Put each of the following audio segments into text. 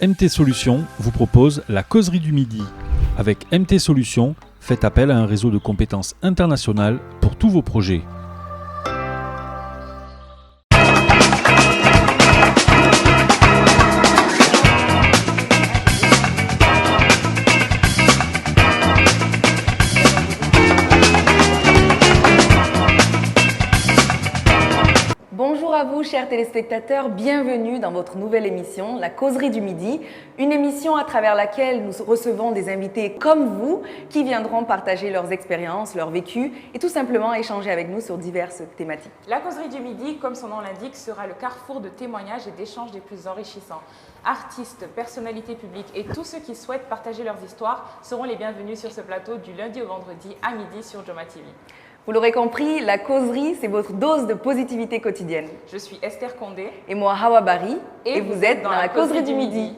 MT Solutions vous propose la causerie du midi. Avec MT Solutions, faites appel à un réseau de compétences internationales pour tous vos projets. Bonjour à vous, chers téléspectateurs, bienvenue dans votre nouvelle émission, La Causerie du Midi, une émission à travers laquelle nous recevons des invités comme vous qui viendront partager leurs expériences, leur vécu et tout simplement échanger avec nous sur diverses thématiques. La Causerie du Midi, comme son nom l'indique, sera le carrefour de témoignages et d'échanges les plus enrichissants. Artistes, personnalités publiques et tous ceux qui souhaitent partager leurs histoires seront les bienvenus sur ce plateau du lundi au vendredi à midi sur Joma TV. Vous l'aurez compris, la causerie, c'est votre dose de positivité quotidienne. Je suis Esther Condé. Et moi, Hawa Bari. Et vous êtes dans la causerie du midi.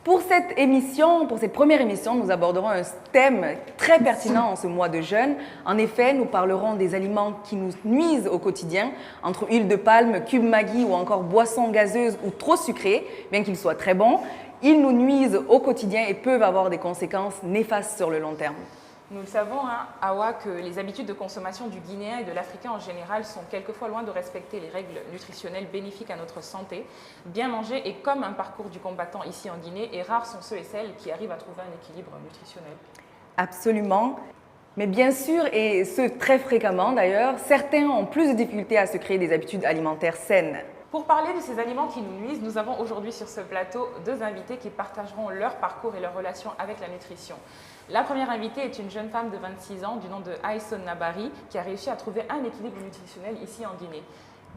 Pour cette émission, pour cette première émission, nous aborderons un thème très pertinent en ce mois de jeûne. En effet, nous parlerons des aliments qui nous nuisent au quotidien, entre huile de palme, cube Maggi ou encore boissons gazeuses ou trop sucrées, bien qu'ils soient très bons. Ils nous nuisent au quotidien et peuvent avoir des conséquences néfastes sur le long terme. Nous le savons, Awa, que les habitudes de consommation du Guinéen et de l'Africain en général sont quelquefois loin de respecter les règles nutritionnelles bénéfiques à notre santé. Bien manger est comme un parcours du combattant ici en Guinée et rares sont ceux et celles qui arrivent à trouver un équilibre nutritionnel. Absolument. Mais bien sûr, et ce très fréquemment d'ailleurs, certains ont plus de difficultés à se créer des habitudes alimentaires saines. Pour parler de ces aliments qui nous nuisent, nous avons aujourd'hui sur ce plateau deux invités qui partageront leur parcours et leur relation avec la nutrition. La première invitée est une jeune femme de 26 ans du nom de Aïsson Nabari qui a réussi à trouver un équilibre nutritionnel ici en Guinée.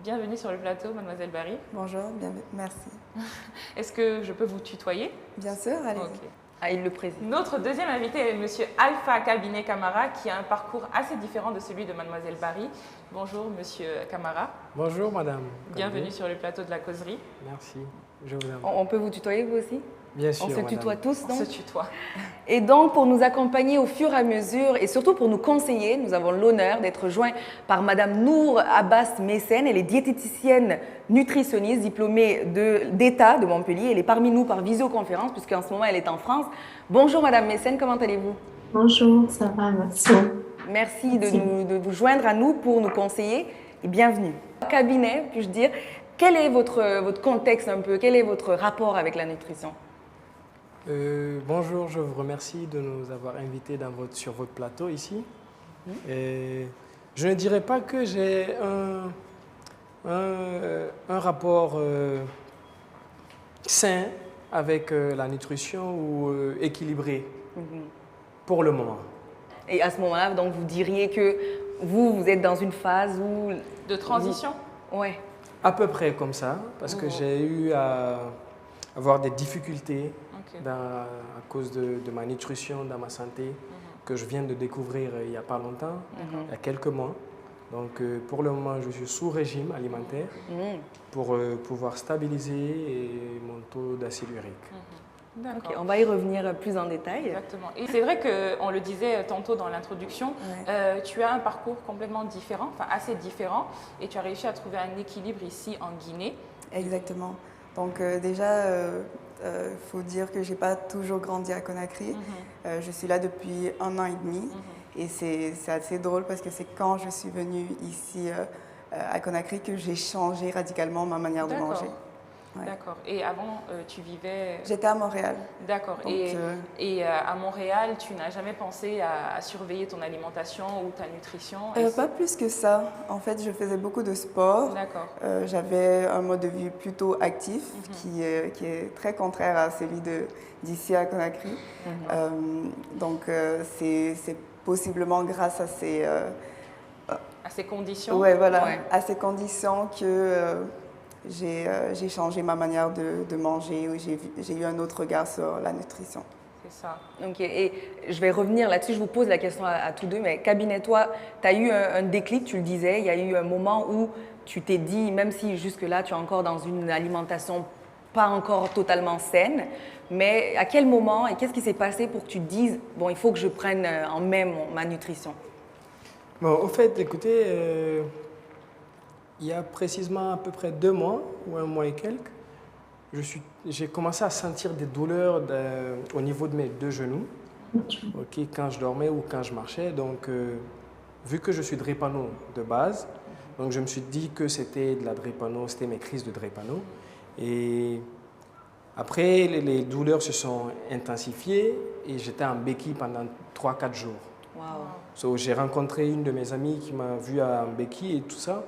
Bienvenue sur le plateau, mademoiselle Bari. Bonjour, merci. Est-ce que je peux vous tutoyer? Bien sûr, allez-y. Okay. Ah, il le préside. Notre deuxième invité est monsieur Alpha Kabinet Camara qui a un parcours assez différent de celui de mademoiselle Bari. Bonjour monsieur Camara. Bonjour madame. Bienvenue sur le plateau de la causerie. Merci, je vous aime. On peut vous tutoyer vous aussi? Bien sûr, on se tutoie tous, donc? On se tutoie. Et donc, pour nous accompagner au fur et à mesure et surtout pour nous conseiller, nous avons l'honneur d'être joints par madame Nour Abbas Messen. Elle est diététicienne nutritionniste diplômée d'État de Montpellier. Elle est parmi nous par visioconférence puisqu'en ce moment, elle est en France. Bonjour madame Messen, comment allez-vous? Bonjour, ça va, merci. Merci de vous joindre à nous pour nous conseiller et bienvenue. Cabinet, puis-je dire, quel est votre contexte un peu? Quel est votre rapport avec la nutrition? Bonjour, je vous remercie de nous avoir invités sur votre plateau ici. Et je ne dirais pas que j'ai un rapport sain avec la nutrition ou équilibré pour le moment. Et à ce moment-là, donc vous diriez que vous êtes dans une phase où... De transition? Ouais. À peu près comme ça, parce que j'ai eu à avoir des difficultés à cause de ma nutrition, dans ma santé, que je viens de découvrir il n'y a pas longtemps, il y a quelques mois. Donc pour le moment, je suis sous régime alimentaire pour pouvoir stabiliser mon taux d'acide urique. Okay, on va y revenir plus en détail. Exactement. Et c'est vrai qu'on le disait tantôt dans l'introduction, tu as un parcours complètement différent, enfin assez différent, et tu as réussi à trouver un équilibre ici en Guinée. Exactement. Donc déjà, faut dire que j'ai pas toujours grandi à Conakry. Je suis là depuis 1 an et demi. Et c'est assez drôle parce que c'est quand je suis venue ici à Conakry que j'ai changé radicalement ma manière de manger. Ouais. D'accord. Et avant, tu vivais... J'étais à Montréal. D'accord. Et à Montréal, tu n'as jamais pensé à surveiller ton alimentation ou ta nutrition? Pas plus que ça. En fait, je faisais beaucoup de sport. D'accord. J'avais un mode de vie plutôt actif qui est très contraire à celui d'ici à Conakry. Donc, c'est possiblement grâce à ces... à ces conditions? Ouais, voilà. Ouais. À ces conditions que... j'ai changé ma manière de manger, j'ai eu un autre regard sur la nutrition. C'est ça. Ok, et je vais revenir là-dessus, je vous pose la question à tous deux, mais Cabinet, toi, tu as eu un déclic, tu le disais, il y a eu un moment où tu t'es dit, même si jusque-là tu es encore dans une alimentation pas encore totalement saine, mais à quel moment et qu'est-ce qui s'est passé pour que tu te dises, bon, il faut que je prenne en main ma nutrition? Bon, au fait, écoutez, il y a précisément à peu près 2 mois ou 1 mois et quelques, j'ai commencé à sentir des douleurs au niveau de mes deux genoux, ok, quand je dormais ou quand je marchais. Donc, vu que je suis drépano de base, donc je me suis dit que c'était de la drépano, c'était mes crises de drépano. Et après, les douleurs se sont intensifiées et j'étais en béquille pendant 3-4 jours. Wow. So, j'ai rencontré une de mes amies qui m'a vu en béquille et tout ça,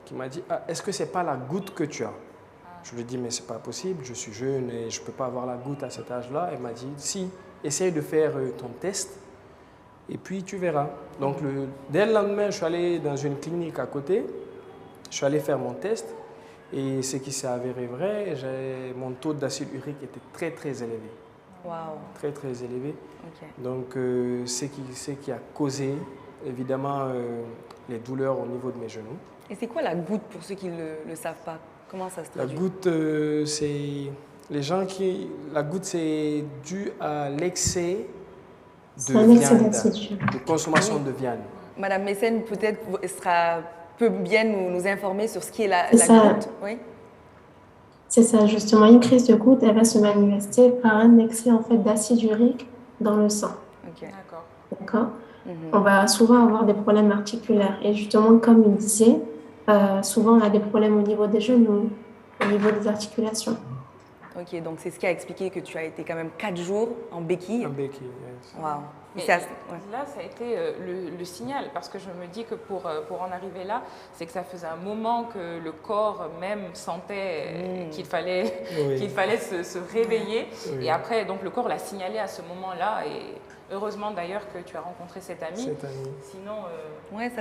qui m'a dit est-ce que c'est pas la goutte que tu as? Je lui ai dit mais c'est pas possible, je suis jeune et je peux pas avoir la goutte à cet âge-là. Elle m'a dit si, essaye de faire ton test et puis tu verras. Donc dès le lendemain, je suis allé dans une clinique à côté, je suis allé faire mon test et ce qui s'est avéré vrai, mon taux d'acide urique était très très élevé. Wow. Très très élevé. Ok. Donc ce qui a causé évidemment les douleurs au niveau de mes genoux. Et c'est quoi la goutte pour ceux qui ne le savent pas? Comment ça se traduit? La goutte, la goutte, c'est dû à l'excès de viande, de consommation de viande. Madame Mécène, peut-être, peut bien nous informer sur ce qui est la ça. goutte. Oui? C'est ça, justement. Une crise de goutte, elle va se manifester par un excès en fait, d'acide urique dans le sang. Ok. D'accord. D'accord. On va souvent avoir des problèmes articulaires. Et justement, comme il disait, souvent on a des problèmes au niveau des genoux, au niveau des articulations. Ok, donc c'est ce qui a expliqué que tu as été quand même 4 jours en béquille. En béquille, yes. Waouh. Mais là, ça a été le signal, parce que je me dis que pour en arriver là, c'est que ça faisait un moment que le corps même sentait qu'il fallait se réveiller. Oui. Et après, donc le corps l'a signalé à ce moment-là. Et heureusement d'ailleurs que tu as rencontré cette amie. Sinon, ouais,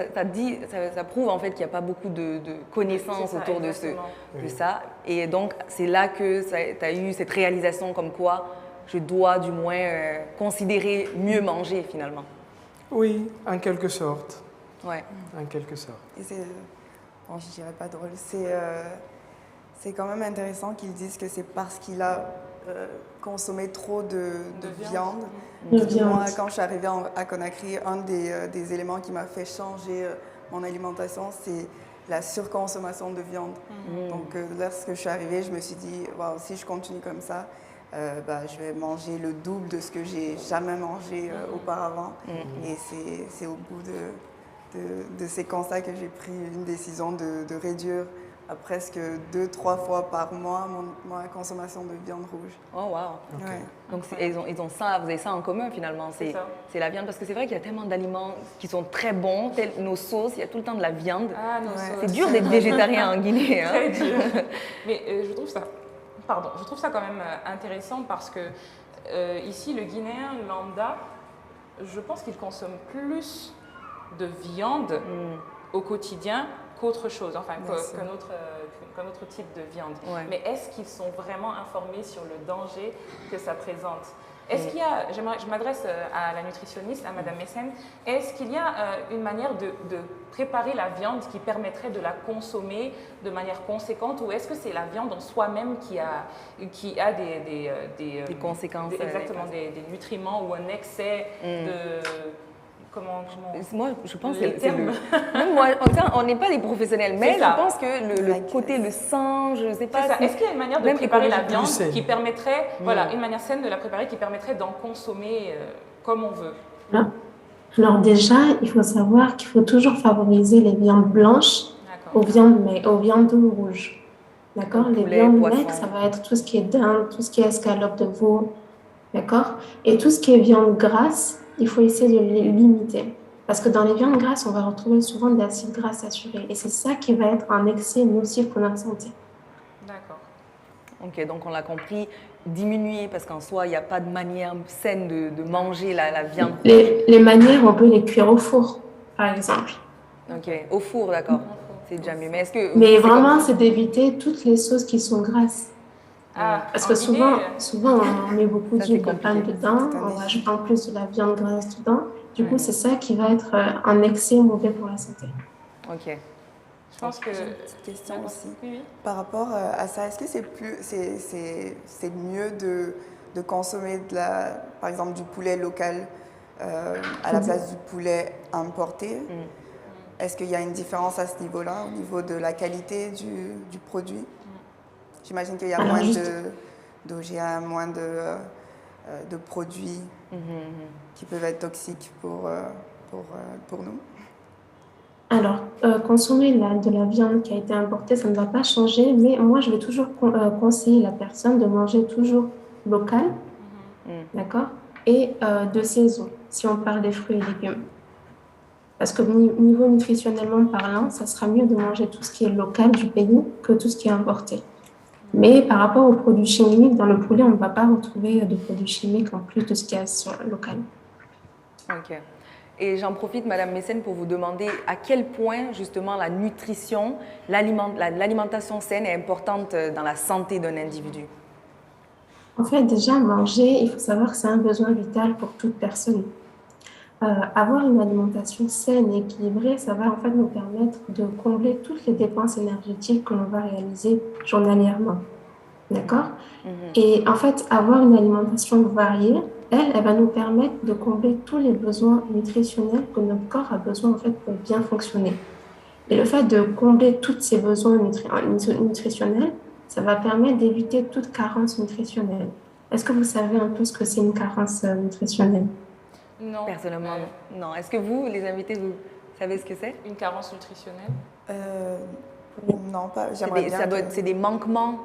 ça prouve en fait qu'il n'y a pas beaucoup de connaissances autour de ça. Et donc, c'est là que tu as eu cette réalisation comme quoi je dois du moins considérer mieux manger finalement. Oui, en quelque sorte. Ouais. En quelque sorte. Et c'est, bon, je dirais pas drôle, c'est quand même intéressant qu'ils disent que c'est parce qu'il a consommé trop de viande. Moi, quand je suis arrivée à Conakry, un des éléments qui m'a fait changer mon alimentation, c'est la surconsommation de viande. Donc, lorsque je suis arrivée, je me suis dit, wow, si je continue comme ça, je vais manger le double de ce que j'ai jamais mangé auparavant. Et c'est au bout de ces constats que j'ai pris une décision de réduire à presque 2-3 fois par mois ma consommation de viande rouge. Oh wow. Okay. Ouais. Donc ils ont ça, vous avez ça en commun finalement, c'est la viande, parce que c'est vrai qu'il y a tellement d'aliments qui sont très bons, nos sauces, il y a tout le temps de la viande. Ah, nos sauces. C'est dur d'être végétarien en Guinée. Hein. Très dur. Mais je trouve ça quand même intéressant parce que ici le Guinéen lambda, je pense qu'il consomme plus de viande au quotidien qu'autre chose, enfin qu'un autre type de viande. Ouais. Mais est-ce qu'ils sont vraiment informés sur le danger que ça présente? Est-ce qu'il y a, je m'adresse à la nutritionniste, à Madame Mécène, est-ce qu'il y a une manière de préparer la viande qui permettrait de la consommer de manière conséquente, ou est-ce que c'est la viande en soi-même qui a des conséquences, exactement, des nutriments ou un excès de... Moi, je pense que c'est le... Même moi, on n'est pas des professionnels, mais je pense que le côté, le sang, je ne sais pas... Est-ce qu'il y a une manière de préparer la viande qui permettrait, voilà, une manière saine de la préparer qui permettrait d'en consommer comme on veut? Alors déjà, il faut savoir qu'il faut toujours favoriser les viandes blanches aux viandes rouges. D'accord? Les viandes maigres, ça va être tout ce qui est dinde, tout ce qui est escalope de veau. D'accord? Et tout ce qui est viande grasse, il faut essayer de les limiter. Parce que dans les viandes grasses, on va retrouver souvent de l'acide gras saturé. Et c'est ça qui va être un excès nocif pour notre santé. D'accord. Ok, donc on l'a compris, diminuer, parce qu'en soi, il n'y a pas de manière saine de manger la viande. Les manières, on peut les cuire au four, par exemple. Ok, au four, d'accord. C'est déjà mieux. Mais vraiment, c'est d'éviter toutes les sauces qui sont grasses. Parce que souvent, on met beaucoup d'huile de palme dedans, on rajoute en plus de la viande grasse dedans. Du coup, c'est ça qui va être un excès mauvais pour la santé. Ok. Je pense que... J'ai une petite question aussi. Oui. Par rapport à ça, est-ce que c'est mieux de consommer par exemple du poulet local à la place du poulet importé? Est-ce qu'il y a une différence à ce niveau-là, au niveau de la qualité du produit? J'imagine qu'il y a moins d'OGA, moins de produits qui peuvent être toxiques pour nous. Alors, consommer de la viande qui a été importée, ça ne va pas changer, mais moi, je vais toujours conseiller la personne de manger toujours local, d'accord, et de saison, si on parle des fruits et légumes. Parce que niveau nutritionnellement parlant, ça sera mieux de manger tout ce qui est local du pays que tout ce qui est importé. Mais par rapport aux produits chimiques, dans le poulet, on ne va pas retrouver de produits chimiques en plus de ce qu'il y a local. Ok. Et j'en profite, Madame Mécène, pour vous demander à quel point, justement, la nutrition, l'alimentation saine est importante dans la santé d'un individu. En fait, déjà, manger, il faut savoir que c'est un besoin vital pour toute personne. Avoir une alimentation saine et équilibrée, ça va en fait nous permettre de combler toutes les dépenses énergétiques que l'on va réaliser journalièrement. D'accord? Et en fait, avoir une alimentation variée, elle va nous permettre de combler tous les besoins nutritionnels que notre corps a besoin en fait pour bien fonctionner. Et le fait de combler tous ces besoins nutritionnels, ça va permettre d'éviter toute carence nutritionnelle. Est-ce que vous savez un peu ce que c'est une carence nutritionnelle? Non. Personnellement, non. Est-ce que vous, les invités, vous savez ce que c'est? Une carence nutritionnelle? Non, pas. C'est des manquements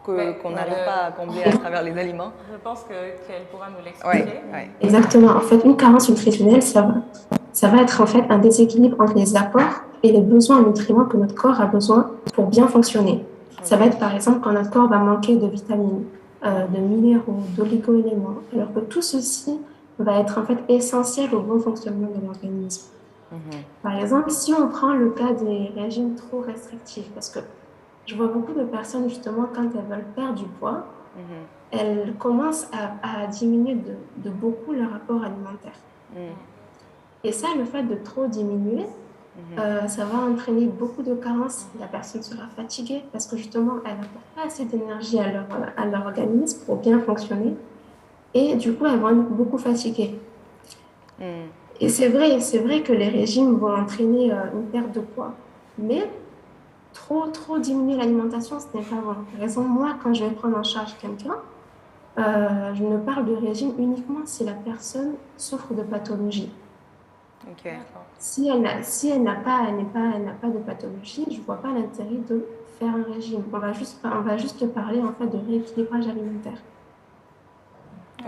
qu'on n'arrive pas à combler à travers les aliments. Je pense qu'elle pourra nous l'expliquer. Ouais. Exactement. En fait, une carence nutritionnelle, ça va être en fait un déséquilibre entre les apports et les besoins en nutriments que notre corps a besoin pour bien fonctionner. Ça va être par exemple quand notre corps va manquer de vitamines, de minéraux, d'oligo-éléments, alors que tout ceci va être en fait essentiel au bon fonctionnement de l'organisme. Par exemple, si on prend le cas des régimes trop restrictifs, parce que je vois beaucoup de personnes justement quand elles veulent perdre du poids, elles commencent à diminuer de beaucoup leur apport alimentaire. Et ça, le fait de trop diminuer, ça va entraîner beaucoup de carences. La personne sera fatiguée parce que justement, elle n'apporte pas assez d'énergie à leur organisme pour bien fonctionner. Et du coup, elles vont être beaucoup fatiguées. Et c'est vrai que les régimes vont entraîner une perte de poids. Mais trop diminuer l'alimentation, ce n'est pas bon. Par exemple, moi, quand je vais prendre en charge quelqu'un, je ne parle de régime uniquement si la personne souffre de pathologie. Okay. Si elle n'a pas de pathologie, je ne vois pas l'intérêt de faire un régime. On va juste parler en fait de rééquilibrage alimentaire.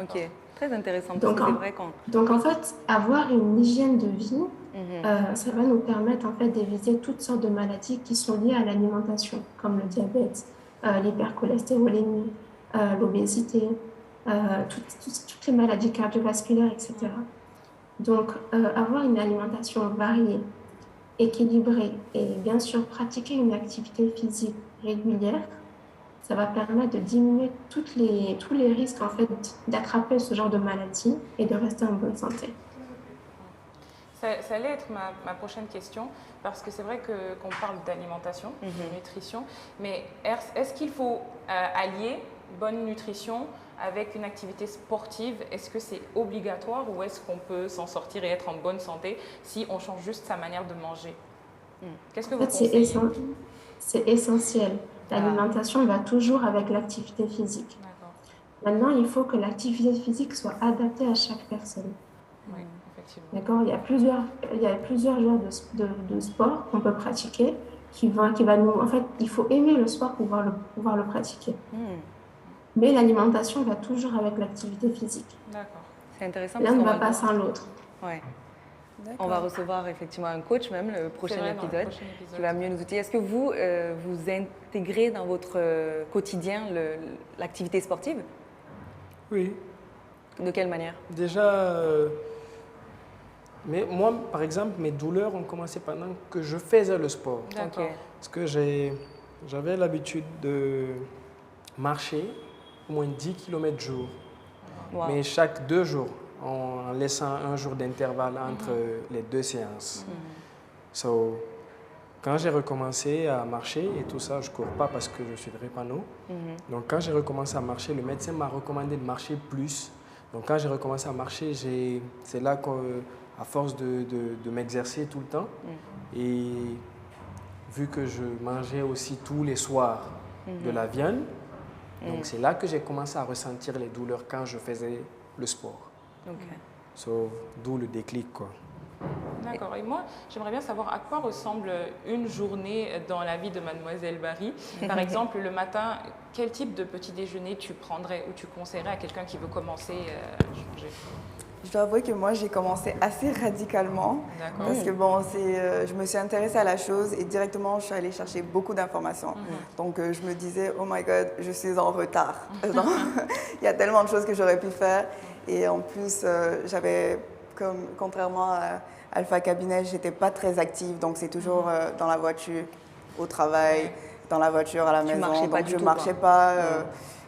Ok, très intéressant. Donc en fait, avoir une hygiène de vie, ça va nous permettre en fait d'éviter toutes sortes de maladies qui sont liées à l'alimentation, comme le diabète, l'hypercholestérolémie, l'obésité, toutes les maladies cardiovasculaires, etc. Donc, avoir une alimentation variée, équilibrée et bien sûr pratiquer une activité physique régulière, ça va permettre de diminuer tous les risques en fait d'attraper ce genre de maladie et de rester en bonne santé. Ça allait être ma prochaine question, parce que c'est vrai qu'on parle d'alimentation, de nutrition, mais est-ce qu'il faut allier bonne nutrition avec une activité sportive? Est-ce que c'est obligatoire ou est-ce qu'on peut s'en sortir et être en bonne santé si on change juste sa manière de manger? Qu'est-ce que vous conseillez? C'est essentiel. L'alimentation va toujours avec l'activité physique. Maintenant, il faut que l'activité physique soit adaptée à chaque personne. Oui, effectivement. D'accord? Il y a plusieurs genres de sport qu'on peut pratiquer qui va nous... En fait, il faut aimer le sport pour pouvoir le pratiquer. Mais l'alimentation va toujours avec l'activité physique. D'accord. C'est intéressant. L'un ne va pas sans l'autre. Ouais. On va recevoir effectivement un coach même le prochain épisode qui va mieux nous outiller. Est-ce que vous intégrez dans votre quotidien l'activité sportive? Oui. De quelle manière? Déjà, mais moi, par exemple, mes douleurs ont commencé pendant que je faisais le sport. D'accord. Parce que j'avais l'habitude de marcher au moins 10 km jour, mais chaque 2 jours, en laissant un jour d'intervalle entre les 2 séances. Quand j'ai recommencé à marcher et tout ça, je ne cours pas parce que je suis drépano. Donc quand j'ai recommencé à marcher, le médecin m'a recommandé de marcher plus. Donc quand j'ai recommencé à marcher, c'est là qu'à force de m'exercer tout le temps, et vu que je mangeais aussi tous les soirs de la viande, Donc c'est là que j'ai commencé à ressentir les douleurs quand je faisais le sport. D'où le déclic, quoi. D'accord. Et moi, j'aimerais bien savoir à quoi ressemble une journée dans la vie de Mademoiselle Barry. Par exemple, le matin, quel type de petit déjeuner tu prendrais ou tu conseillerais à quelqu'un qui veut commencer à changer? Je dois avouer que moi, j'ai commencé assez radicalement. Parce que bon, je me suis intéressée à la chose et directement, je suis allée chercher beaucoup d'informations. Donc, je me disais, oh my God, je suis en retard. Il y a tellement de choses que j'aurais pu faire. Et en plus, contrairement à Alpha Cabinet, je n'étais pas très active. Donc, c'est toujours dans la voiture, au travail, dans la voiture, à la maison. Donc, je ne marchais pas.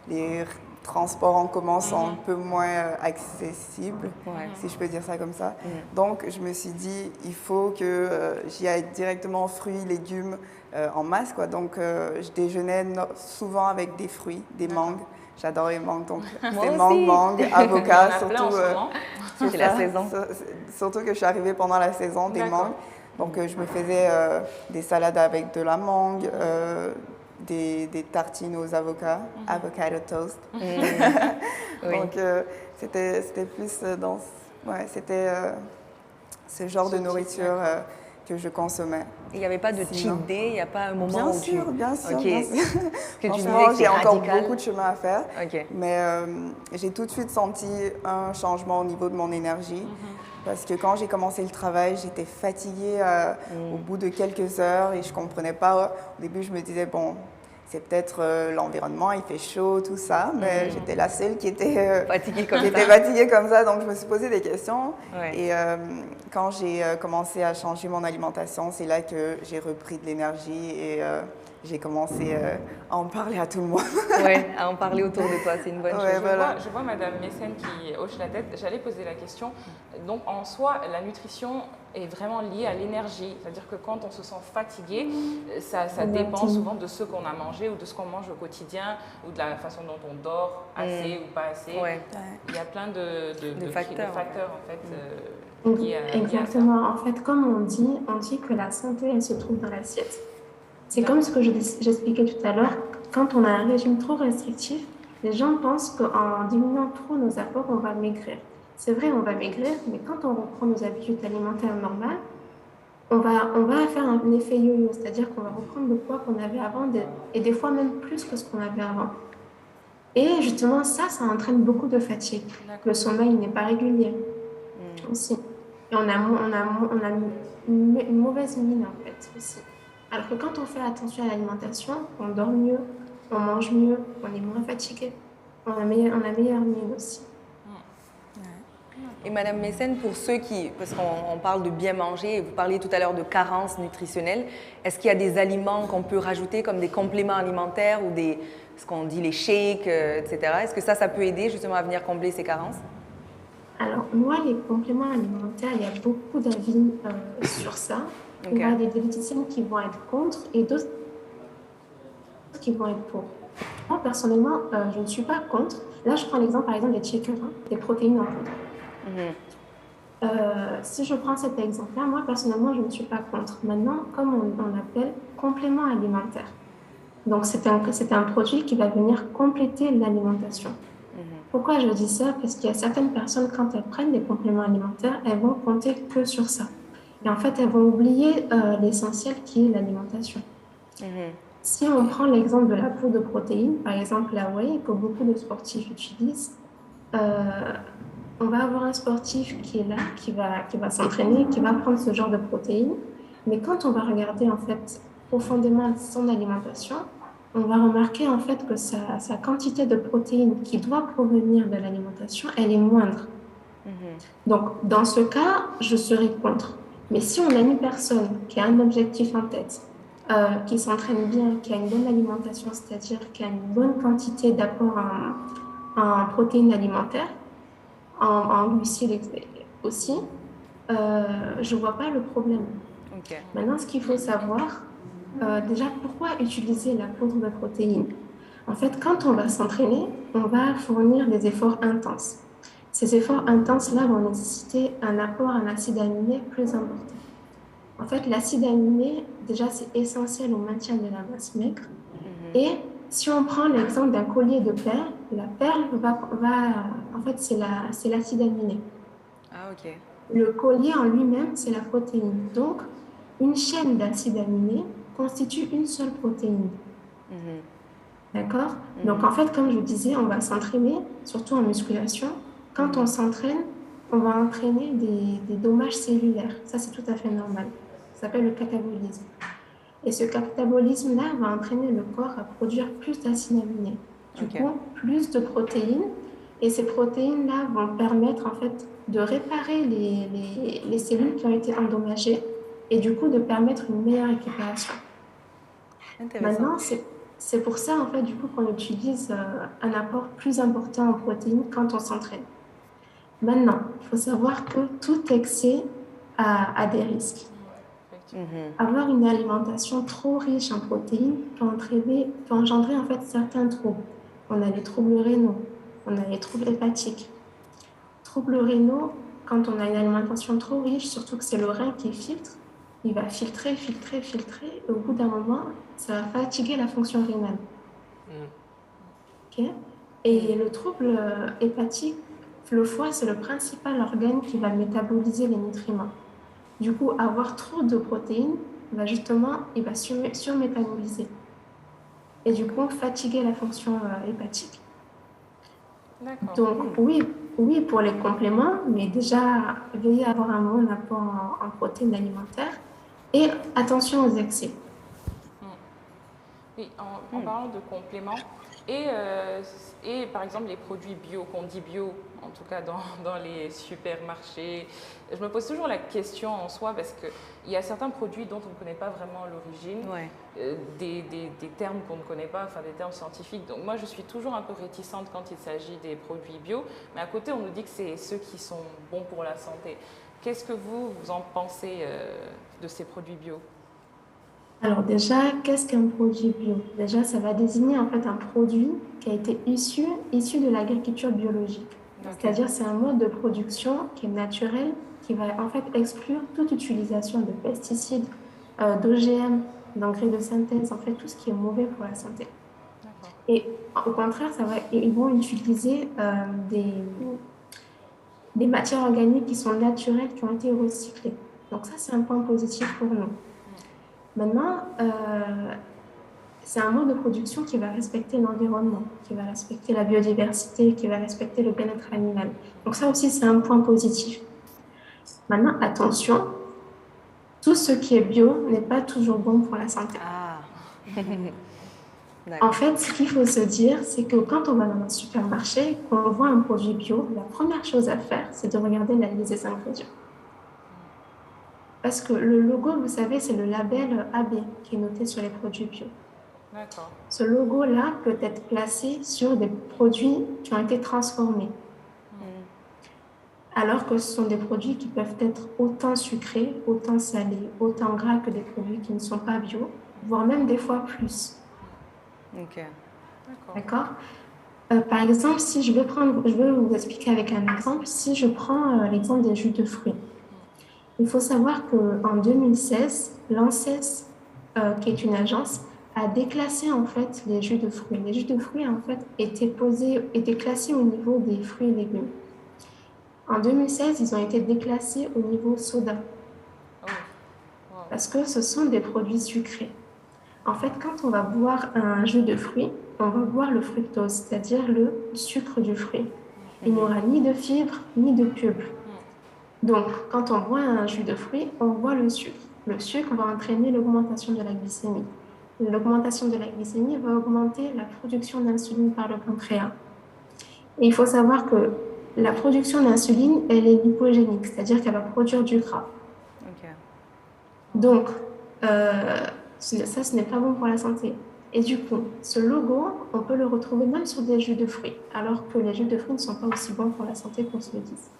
Les transports en commun sont un peu moins accessibles, si je peux dire ça comme ça. Donc, je me suis dit, il faut que j'y aille directement fruits, légumes en masse, quoi. Donc, je déjeunais souvent avec des fruits, des mangues. J'adore les mangues, donc c'est mangue, avocat, surtout. C'est la saison. Surtout que je suis arrivée pendant la saison des mangues. Donc, je me faisais des salades avec de la mangue, des tartines aux avocats, avocado toast. Donc, c'était plus dans... c'était ce genre de nourriture que je consommais. Il n'y avait pas de cheat day, il n'y a pas un moment où bien sûr. Franchement, j'ai encore beaucoup de chemin à faire. Okay. Mais j'ai tout de suite senti un changement au niveau de mon énergie. Parce que quand j'ai commencé le travail, j'étais fatiguée au bout de quelques heures et je ne comprenais pas. Au début, je me disais, bon, c'est peut-être l'environnement, il fait chaud, tout ça, mais j'étais la seule qui était fatiguée comme ça, donc je me suis posé des questions. Et quand j'ai commencé à changer mon alimentation, c'est là que j'ai repris de l'énergie et j'ai commencé à en parler à tout le monde. Oui, à en parler autour de toi, c'est une bonne chose. Je vois Madame Mécène qui hoche la tête. J'allais poser la question. Donc, en soi, la nutrition est vraiment liée à l'énergie. C'est-à-dire que quand on se sent fatigué, ça dépend souvent de ce qu'on a mangé ou de ce qu'on mange au quotidien ou de la façon dont on dort, assez ou pas assez. Il y a plein de facteurs en fait, liés à ça. Exactement. En fait, comme on dit que la santé, elle se trouve dans l'assiette. C'est comme ce que j'expliquais tout à l'heure. Quand on a un régime trop restrictif, les gens pensent qu'en diminuant trop nos apports, on va maigrir. C'est vrai, on va maigrir, mais quand on reprend nos habitudes alimentaires normales, on va faire un effet yo-yo, c'est-à-dire qu'on va reprendre le poids qu'on avait avant et des fois même plus que ce qu'on avait avant. Et justement, ça entraîne beaucoup de fatigue. Le sommeil n'est pas régulier aussi. Et on a une mauvaise mine en fait aussi. Alors que quand on fait attention à l'alimentation, on dort mieux, on mange mieux, on est moins fatigué, on a meilleure mine aussi. Et Madame Mécène, pour ceux parce qu'on parle de bien manger, et vous parliez tout à l'heure de carence nutritionnelle, est-ce qu'il y a des aliments qu'on peut rajouter comme des compléments alimentaires ou ce qu'on dit les shakes, etc. Est-ce que ça peut aider justement à venir combler ces carences? Alors moi, les compléments alimentaires, il y a beaucoup d'avis sur ça. Il y a des diététiciennes qui vont être contre et d'autres qui vont être pour. Moi, personnellement, je ne suis pas contre. Là, je prends l'exemple, par exemple, des shakers, des protéines en poudre. Si je prends cet exemple-là, moi, personnellement, je ne suis pas contre. Maintenant, comme on appelle complément alimentaire. Donc, c'est un produit qui va venir compléter l'alimentation. Pourquoi je dis ça? Parce qu'il y a certaines personnes, quand elles prennent des compléments alimentaires, elles vont compter que sur ça. Et en fait, elles vont oublier l'essentiel qui est l'alimentation. Si on prend l'exemple de la poudre de protéines, par exemple la whey, que beaucoup de sportifs utilisent, on va avoir un sportif qui est là, qui va s'entraîner, qui va prendre ce genre de protéines. Mais quand on va regarder en fait profondément son alimentation, on va remarquer en fait que sa quantité de protéines qui doit provenir de l'alimentation, elle est moindre. Donc, dans ce cas, je serai contre. Mais si on a une personne qui a un objectif en tête, qui s'entraîne bien, qui a une bonne alimentation, c'est-à-dire qui a une bonne quantité d'apport en protéines alimentaires, en glucides aussi, je ne vois pas le problème. Maintenant, ce qu'il faut savoir, déjà, pourquoi utiliser la poudre de protéines? En fait, quand on va s'entraîner, on va fournir des efforts intenses. Ces efforts intenses-là vont nécessiter un apport en acides aminés plus important. En fait, l'acide aminé, déjà, c'est essentiel au maintien de la masse maigre et si on prend l'exemple d'un collier de perles, la perle en fait, c'est l'acide aminé. Ah, ok. Le collier en lui-même, c'est la protéine. Donc, une chaîne d'acides aminés constitue une seule protéine. D'accord? Donc, en fait, comme je vous disais, on va s'entraîner, surtout en musculation. Quand on s'entraîne, on va entraîner des dommages cellulaires. Ça, c'est tout à fait normal. Ça s'appelle le catabolisme. Et ce catabolisme-là va entraîner le corps à produire plus d'acides aminés. Du coup, plus de protéines. Et ces protéines-là vont permettre, en fait, de réparer les cellules qui ont été endommagées et du coup, de permettre une meilleure récupération. Maintenant, c'est pour ça, en fait, du coup, qu'on utilise un apport plus important en protéines quand on s'entraîne. Maintenant, il faut savoir que tout excès a des risques. Avoir une alimentation trop riche en protéines peut engendrer en fait certains troubles. On a les troubles rénaux, on a les troubles hépatiques. Troubles rénaux, quand on a une alimentation trop riche, surtout que c'est le rein qui filtre, il va filtrer, et au bout d'un moment, ça va fatiguer la fonction rénale. Okay? Et le trouble hépatique, le foie, c'est le principal organe qui va métaboliser les nutriments. Du coup, avoir trop de protéines, il va surmétaboliser. Et du coup, fatiguer la fonction hépatique. D'accord. Donc, oui, pour les compléments, mais déjà, veillez à avoir un bon apport en protéines alimentaires et attention aux excès. Oui, en parlant de compléments, et par exemple les produits bio, qu'on dit bio, en tout cas dans les supermarchés, je me pose toujours la question en soi parce qu'il y a certains produits dont on ne connaît pas vraiment l'origine, des termes qu'on ne connaît pas, enfin des termes scientifiques. Donc moi je suis toujours un peu réticente quand il s'agit des produits bio, mais à côté on nous dit que c'est ceux qui sont bons pour la santé. Qu'est-ce que vous en pensez de ces produits bio ? Alors déjà, qu'est-ce qu'un produit bio? Déjà, ça va désigner en fait un produit qui a été issu de l'agriculture biologique. C'est-à-dire, c'est un mode de production qui est naturel, qui va en fait exclure toute utilisation de pesticides, d'OGM, d'engrais de synthèse, en fait tout ce qui est mauvais pour la santé. Et au contraire, ils vont utiliser des matières organiques qui sont naturelles, qui ont été recyclées. Donc ça, c'est un point positif pour nous. Maintenant, c'est un mode de production qui va respecter l'environnement, qui va respecter la biodiversité, qui va respecter le bien-être animal. Donc ça aussi, c'est un point positif. Maintenant, attention, tout ce qui est bio n'est pas toujours bon pour la santé. En fait, ce qu'il faut se dire, c'est que quand on va dans un supermarché, qu'on voit un produit bio, la première chose à faire, c'est de regarder la liste des ingrédients. Parce que le logo, vous savez, c'est le label AB qui est noté sur les produits bio. D'accord. Ce logo-là peut être placé sur des produits qui ont été transformés. Alors que ce sont des produits qui peuvent être autant sucrés, autant salés, autant gras que des produits qui ne sont pas bio, voire même des fois plus. Ok. D'accord. Par exemple, si je vais vous expliquer avec un exemple. Si je prends l'exemple des jus de fruits. Il faut savoir qu'en 2016, l'ANSES, qui est une agence, a déclassé en fait les jus de fruits. Les jus de fruits en fait étaient classés au niveau des fruits et légumes. En 2016, ils ont été déclassés au niveau soda. Parce que ce sont des produits sucrés. En fait, quand on va boire un jus de fruits, on va boire le fructose, c'est-à-dire le sucre du fruit. Il n'y aura ni de fibres, ni de pulpe. Donc, quand on boit un jus de fruits, on boit le sucre. Le sucre va entraîner l'augmentation de la glycémie. L'augmentation de la glycémie va augmenter la production d'insuline par le pancréas. Et il faut savoir que la production d'insuline, elle est lipogénique, c'est-à-dire qu'elle va produire du gras. Donc, ça, ce n'est pas bon pour la santé. Et du coup, ce logo, on peut le retrouver même sur des jus de fruits, alors que les jus de fruits ne sont pas aussi bons pour la santé qu'on se le dise.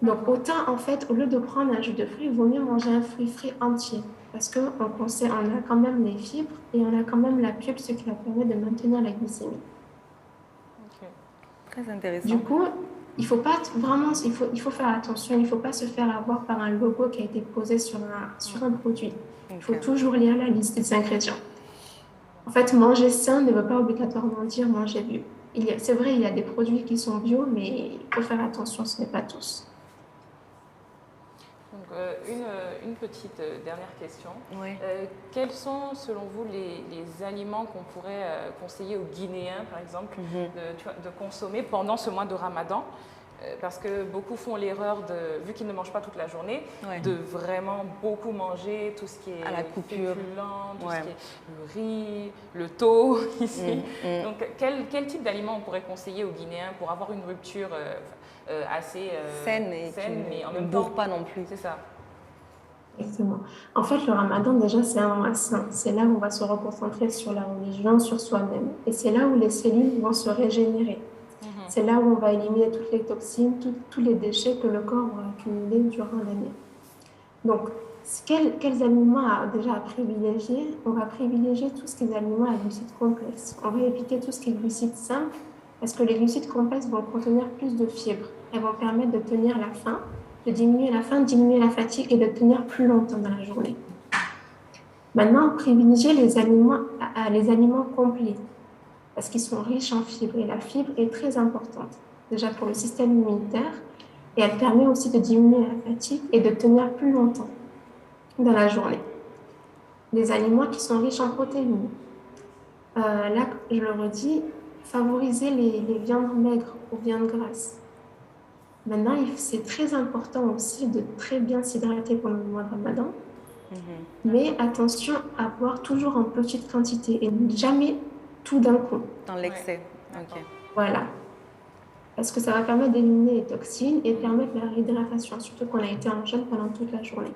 Donc, autant, en fait, au lieu de prendre un jus de fruits, il vaut mieux manger un fruit frais entier. Parce qu'on a quand même les fibres et on a quand même la pulpe, ce qui va permettre de maintenir la glycémie. Très intéressant. Du coup, il faut faire attention. Il ne faut pas se faire avoir par un logo qui a été posé sur un produit. Il faut toujours lire la liste des ingrédients. En fait, manger sain ne veut pas obligatoirement dire manger bio. C'est vrai, il y a des produits qui sont bio, mais il faut faire attention, ce n'est pas tous. Donc, une petite dernière question. Oui. Quels sont, selon vous, les aliments qu'on pourrait conseiller aux Guinéens, par exemple, de consommer pendant ce mois de Ramadan? Parce que beaucoup font l'erreur, vu qu'ils ne mangent pas toute la journée, de vraiment beaucoup manger tout ce qui est à la coupure, tout ce qui est le riz, le thau ici. Donc, quel type d'aliments on pourrait conseiller aux Guinéens pour avoir une rupture assez saine, mais en ne même temps bourre pas non plus? C'est ça. Exactement. En fait, le Ramadan, déjà, c'est un mois saint. C'est là où on va se reconcentrer sur la religion, sur soi-même. Et c'est là où les cellules vont se régénérer. C'est là où on va éliminer toutes les toxines, tous les déchets que le corps va accumuler durant l'année. Donc, quels aliments déjà à privilégier? On va privilégier tout ce qui est aliments à glucides complexes. On va éviter tout ce qui est glucides simples, parce que les glucides complexes vont contenir plus de fibres. Elles vont permettre de tenir la faim, de diminuer la faim, diminuer la fatigue et de tenir plus longtemps dans la journée. Maintenant, privilégier les aliments complets, parce qu'ils sont riches en fibres. Et la fibre est très importante, déjà pour le système immunitaire, et elle permet aussi de diminuer la fatigue et de tenir plus longtemps dans la journée. Les aliments qui sont riches en protéines. Là, je le redis, favoriser les viandes maigres ou viandes grasses. Maintenant, c'est très important aussi de très bien s'hydrater pendant le mois de Ramadan. Mais attention à boire toujours en petite quantité et jamais tout d'un coup. Dans l'excès. Ok. Voilà. Parce que ça va permettre d'éliminer les toxines et permettre la réhydratation, surtout qu'on a été en jeûne pendant toute la journée.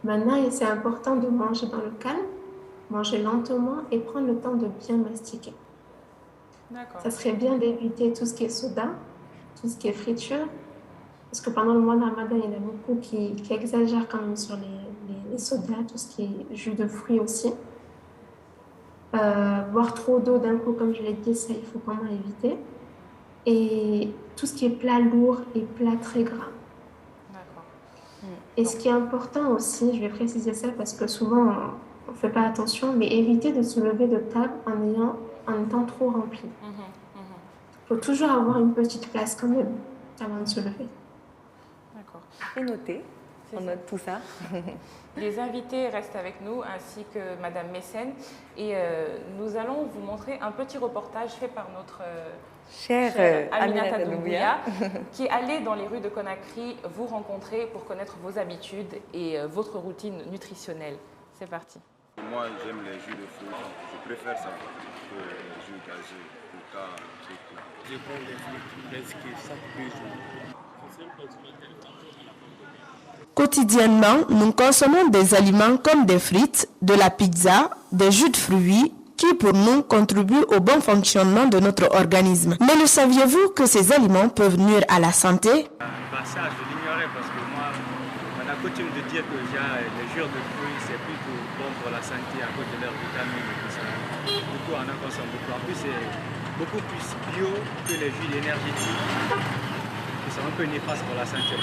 Maintenant, c'est important de manger dans le calme, manger lentement et prendre le temps de bien mastiquer. Ça serait bien d'éviter tout ce qui est soda, tout ce qui est friture, parce que pendant le mois de Ramadan, il y en a beaucoup qui exagèrent quand même sur les sodas, tout ce qui est jus de fruits aussi. Boire trop d'eau d'un coup, comme je l'ai dit, ça, il faut vraiment éviter. Et tout ce qui est plat lourd et plat très gras. Et ce qui est important aussi, je vais préciser ça parce que souvent on ne fait pas attention, mais éviter de se lever de table en étant trop rempli. Il faut toujours avoir une petite place quand même avant de se lever. D'accord. Et noter. On note tout ça. Les invités restent avec nous, ainsi que Madame Mécène. Et nous allons vous montrer un petit reportage fait par notre chère Aminata Doumbouya, qui est allée dans les rues de Conakry vous rencontrer pour connaître vos habitudes et votre routine nutritionnelle. C'est parti. Moi, j'aime les jus de fruits, je préfère ça que les jus gazeux, coca, tout. Je prends des fruits presque chaque jour. Quotidiennement, nous consommons des aliments comme des frites, de la pizza, des jus de fruits qui pour nous contribuent au bon fonctionnement de notre organisme. Mais le saviez-vous que ces aliments peuvent nuire à la santé? Ça, je l'ignorais parce que moi, on a coutume de dire que les jus de fruits, c'est plutôt bon pour la santé à cause de leurs vitamines et tout ça. Du coup, on en consomme beaucoup. En plus, c'est beaucoup plus bio que les jus énergétiques. C'est un peu néfaste pour la santé.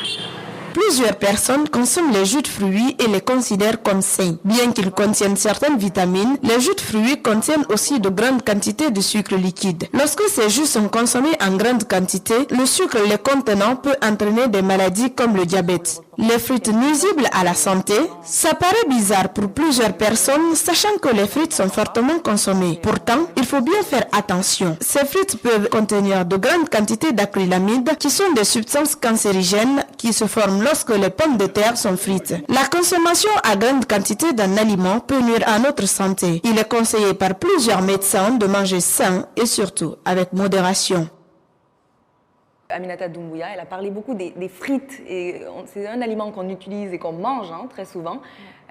Plusieurs personnes consomment les jus de fruits et les considèrent comme sains. Bien qu'ils contiennent certaines vitamines, les jus de fruits contiennent aussi de grandes quantités de sucre liquide. Lorsque ces jus sont consommés en grande quantité, le sucre les contenant peut entraîner des maladies comme le diabète. Les frites nuisibles à la santé, ça paraît bizarre pour plusieurs personnes, sachant que les frites sont fortement consommées. Pourtant, il faut bien faire attention. Ces frites peuvent contenir de grandes quantités d'acrylamide, qui sont des substances cancérigènes qui se forment lorsque les pommes de terre sont frites. La consommation à grande quantité d'un aliment peut nuire à notre santé. Il est conseillé par plusieurs médecins de manger sain et surtout avec modération. Aminata Doumbouya, elle a parlé beaucoup des frites et c'est un aliment qu'on utilise et qu'on mange très souvent.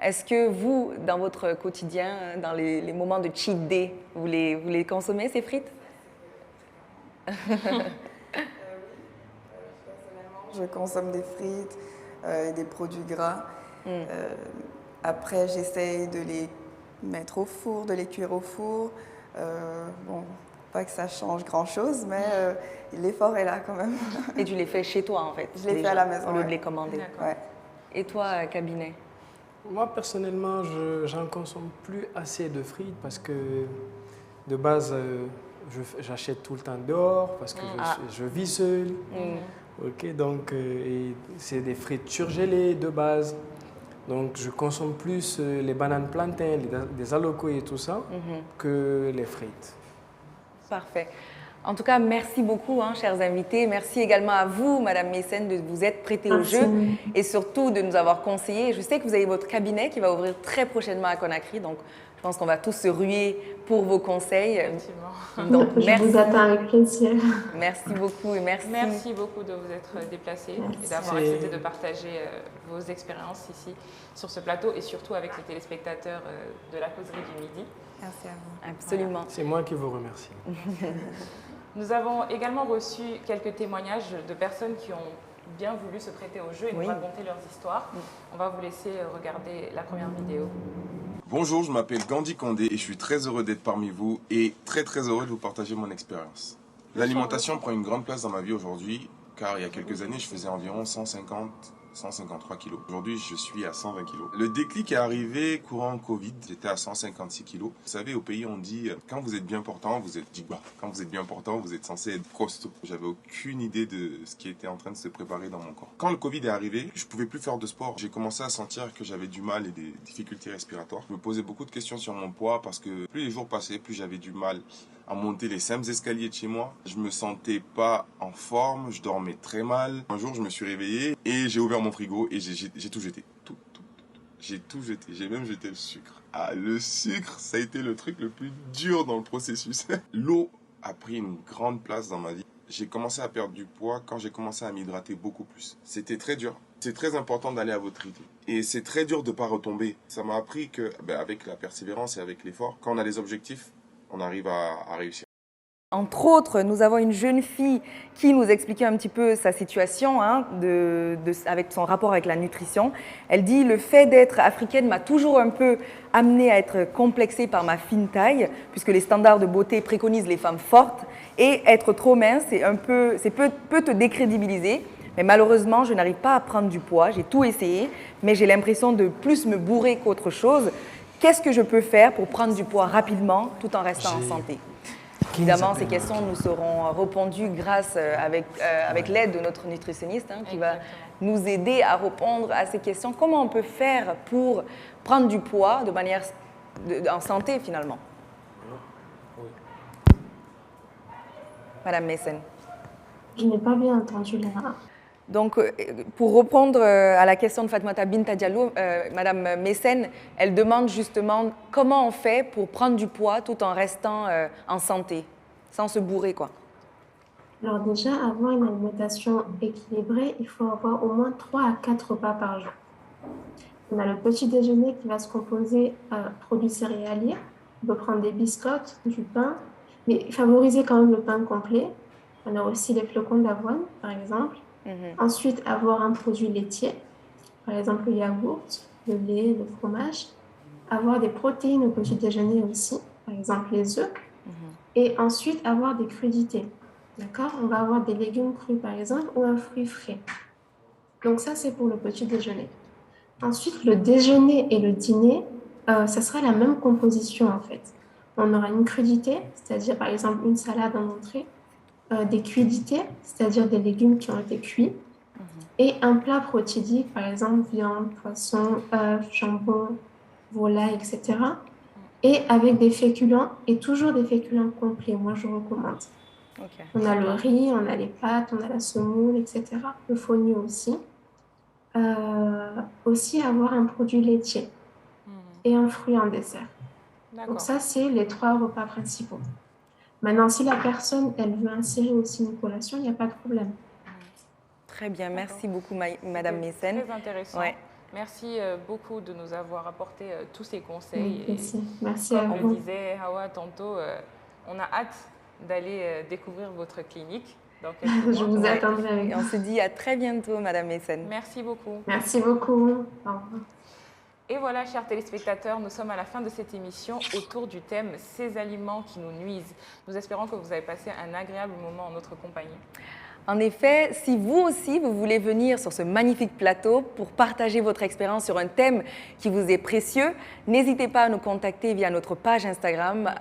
Est-ce que vous, dans votre quotidien, dans les moments de cheat day, vous les consommez ces frites? Je consomme des frites et des produits gras. Après, j'essaye de les mettre au four, de les cuire au four. Bon, pas que ça change grand-chose, mais l'effort est là quand même. Et tu les fais chez toi, en fait? Je les fais à la maison. Au lieu de les commander. Ouais. Et toi, Cabinet? Moi, personnellement, j'en consomme plus assez de frites parce que de base, j'achète tout le temps dehors parce que je vis seul. Ok, donc et c'est des frites surgelées de base. Donc je consomme plus les bananes plantains, les alocos et tout ça que les frites. Parfait. En tout cas, merci beaucoup, chers invités. Merci également à vous, Madame Messen, de vous être prêtée au jeu et surtout de nous avoir conseillé. Je sais que vous avez votre cabinet qui va ouvrir très prochainement à Conakry, donc je pense qu'on va tous se ruer pour vos conseils. Effectivement. Donc, je vous attends avec plaisir. Merci beaucoup et merci. Merci beaucoup de vous être déplacé et d'avoir accepté de partager vos expériences ici sur ce plateau et surtout avec les téléspectateurs de la causerie du midi. Merci à vous. Absolument. Voilà. C'est moi qui vous remercie. Nous avons également reçu quelques témoignages de personnes qui ont bien voulu se prêter au jeu et nous raconter leurs histoires. On va vous laisser regarder la première vidéo. Bonjour, je m'appelle Gandhi Condé et je suis très heureux d'être parmi vous et très heureux de vous partager mon expérience. L'alimentation prend une grande place dans ma vie aujourd'hui car il y a quelques années, je faisais environ 153 kilos. Aujourd'hui, je suis à 120 kilos. Le déclic est arrivé courant Covid, j'étais à 156 kilos. Vous savez, au pays, on dit quand vous êtes bien portant, vous êtes digba. Quand vous êtes bien portant, vous êtes censé être costaud. J'avais aucune idée de ce qui était en train de se préparer dans mon corps. Quand le Covid est arrivé, je pouvais plus faire de sport. J'ai commencé à sentir que j'avais du mal et des difficultés respiratoires. Je me posais beaucoup de questions sur mon poids parce que plus les jours passaient, plus j'avais du mal à monter les simples escaliers de chez moi. Je me sentais pas en forme, je dormais très mal. Un jour, je me suis réveillé et j'ai ouvert mon frigo et j'ai tout jeté. Tout. J'ai tout jeté. J'ai même jeté le sucre. Ah, le sucre, ça a été le truc le plus dur dans le processus. L'eau a pris une grande place dans ma vie. J'ai commencé à perdre du poids quand j'ai commencé à m'hydrater beaucoup plus. C'était très dur. C'est très important d'aller à votre rythme. Et c'est très dur de ne pas retomber. Ça m'a appris que, avec la persévérance et avec l'effort, quand on a des objectifs, on arrive à réussir. Entre autres, nous avons une jeune fille qui nous expliquait un petit peu sa situation avec son rapport avec la nutrition. Elle dit « Le fait d'être africaine m'a toujours un peu amenée à être complexée par ma fine taille, puisque les standards de beauté préconisent les femmes fortes, et être trop mince peut te décrédibiliser. Mais malheureusement, je n'arrive pas à prendre du poids. J'ai tout essayé, mais j'ai l'impression de plus me bourrer qu'autre chose. Qu'est-ce que je peux faire pour prendre du poids rapidement tout en restant en santé ?» Évidemment, ces questions nous seront répondues grâce avec l'aide de notre nutritionniste qui va nous aider à répondre à ces questions. Comment on peut faire pour prendre du poids de manière en santé finalement? Madame Messen. Je n'ai pas bien entendu là. Donc, pour répondre à la question de Fatoumata Binta Diallo, Madame Messen, elle demande justement comment on fait pour prendre du poids tout en restant en santé, sans se bourrer, quoi. Alors déjà, avoir une alimentation équilibrée, il faut avoir au moins 3 à 4 repas par jour. On a le petit déjeuner qui va se composer de produits céréaliers. On peut prendre des biscottes, du pain, mais favoriser quand même le pain complet. On a aussi les flocons d'avoine, par exemple. Ensuite, avoir un produit laitier, par exemple le yaourt, le lait, le fromage. Avoir des protéines au petit déjeuner aussi, par exemple les œufs. Et ensuite, avoir des crudités. D'accord? On va avoir des légumes crus, par exemple, ou un fruit frais. Donc ça, c'est pour le petit déjeuner. Ensuite, le déjeuner et le dîner, ça sera la même composition, en fait. On aura une crudité, c'est-à-dire, par exemple, une salade en entrée. Des crudités, c'est-à-dire des légumes qui ont été cuits, et un plat protéique, par exemple viande, poisson, œufs, jambon, volaille, etc. Et avec des féculents, et toujours des féculents complets, moi je recommande. On a le riz, on a les pâtes, on a la semoule, etc. Le fonio aussi. Aussi avoir un produit laitier et un fruit en dessert. Donc ça, c'est les 3 repas principaux. Maintenant, si la personne, elle veut insérer aussi une collation, il n'y a pas de problème. Très bien, merci beaucoup Madame Messen. Très intéressant. Ouais. Merci beaucoup de nous avoir apporté tous ces conseils. Merci à vous. Comme le disait Hawa tantôt, on a hâte d'aller découvrir votre clinique. Je vous attendrai. Et on se dit à très bientôt Madame Messen. Merci beaucoup. Merci beaucoup. Au revoir. Et voilà, chers téléspectateurs, nous sommes à la fin de cette émission autour du thème « Ces aliments qui nous nuisent ». Nous espérons que vous avez passé un agréable moment en notre compagnie. En effet, si vous aussi, vous voulez venir sur ce magnifique plateau pour partager votre expérience sur un thème qui vous est précieux, n'hésitez pas à nous contacter via notre page Instagram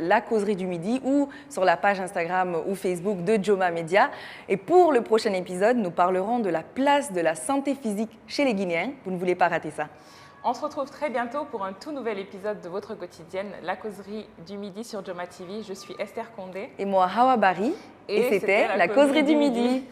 @lacauserie-du-midi ou sur la page Instagram ou Facebook de Joma Media. Et pour le prochain épisode, nous parlerons de la place de la santé physique chez les Guinéens. Vous ne voulez pas rater ça. On se retrouve très bientôt pour un tout nouvel épisode de votre quotidienne, La Causerie du Midi sur Joma TV. Je suis Esther Condé. Et moi, Hawa Bari. Et c'était La Causerie du Midi.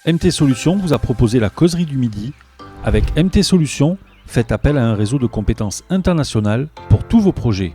MT Solutions vous a proposé La Causerie du Midi. Avec MT Solutions, faites appel à un réseau de compétences internationales pour tous vos projets.